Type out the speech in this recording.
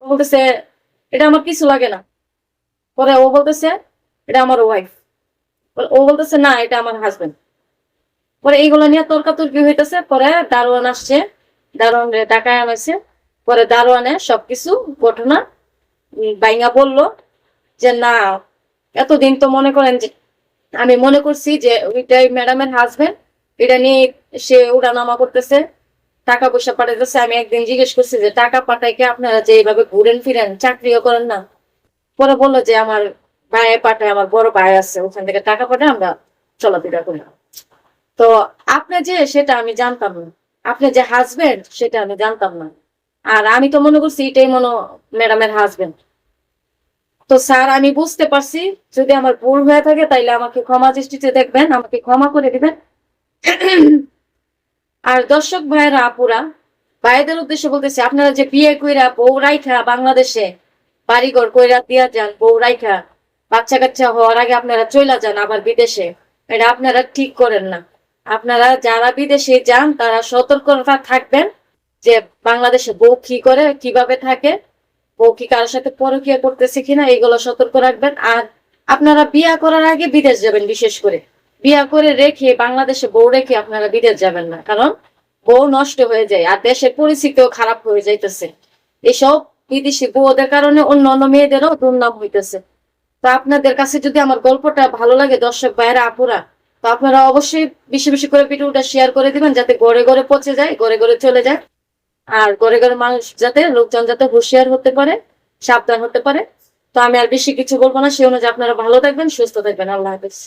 বলতেছে এটা আমার কিছু লাগে না। পরে ও বলতেছে এটা আমার ওয়াইফ। ও বলতেছে না এটা আমার হাজবেন্ড। পরে এইগুলো নিয়ে তর্কাতর্কি হইতেছে। পরে দারোয়ান আসছে, দারোয়ান ডাকায় আনাইছে। পরে দারোয়ানে সবকিছু ঘটনা বাইঙ্গা বললো যে না, এতদিন তো মনে করেন যে আমি মনে করছি যে ওইটাই ম্যাডামের হাজবেন্ড, এটা নিয়ে সে উড়ানামা করতেছে, টাকা পয়সা পাঠাইতেছে। আমি একদিন জিজ্ঞেস করছি যে টাকা পাঠাই কি আপনারা যে এইভাবে ঘুরেন ফিরেন, চাকরিও করেন না? পরে বললো যে আমার ভাইয়ে পাঠায়, আমার বড় ভাই আছে ওখান থেকে টাকা পাঠায়, আমরা চলাফেরা করি। তো আপনি যে সেটা আমি জানতাম না, আপনি যে হাজবেন্ড সেটা আমি জানতাম না। আর আমি তো মনে করছি এটাই মনে ম্যাডামের হাজবেন্ড। তো স্যার আমি বুঝতে পারছি, যদি আমার ভুল হয়ে থাকে তাইলে আমাকে ক্ষমা দৃষ্টিতে দেখবেন, আমাকে ক্ষমা করে দিবেন। আর দর্শক ভাইয়েরা আপুরা, ভাইদের উদ্দেশ্যে বলতেছি, আপনারা যে বিয়ে কইরা বউ রাইখা বাংলাদেশে বাড়িঘর কইরা দিয়া যান, বউ রাইখা বাচ্চা কাচ্চা হওয়ার আগে আপনারা চইলা যান আবার বিদেশে, এটা আপনারা ঠিক করেন না। আপনারা যারা বিদেশে যান তারা সতর্কতা থাকবেন যে বাংলাদেশে বউ কি করে, কিভাবে থাকে, বউ কি কারোর সাথে পরকীয়া করতেছে কিনা, এগুলো সতর্ক রাখবেন। আর আপনারা বিয়া করার আগে বিদেশ যাবেন, বিশেষ করে বিয়া করে রেখে বাংলাদেশে বউ রেখে আপনারা বিদেশ যাবেন না, কারণ বউ নষ্ট হয়ে যায় আর দেশের পরিস্থিতিও খারাপ হয়ে যাইতেছে। এসব বিদেশি বউদের কারণে অন্য অন্য মেয়েদেরও দুর্নাম হইতেছে। তো আপনাদের কাছে যদি আমার গল্পটা ভালো লাগে দর্শক ভাইয়েরা আপুরা, তো আপনারা অবশ্যই বেশি বেশি করে ভিডিওটা শেয়ার করে দিবেন, যাতে ঘরে ঘরে পৌঁছে যায়, ঘরে ঘরে চলে যায়। আর ঘরে ঘরে মানুষ যাতে, লোকজন যাতে হুঁশিয়ার হতে পারে, সাবধান হতে পারে। তো আমি আর বেশি কিছু বলবো না, সে অনুযায়ী আপনারা ভালো থাকবেন, সুস্থ থাকবেন। আল্লাহ হাফেজ।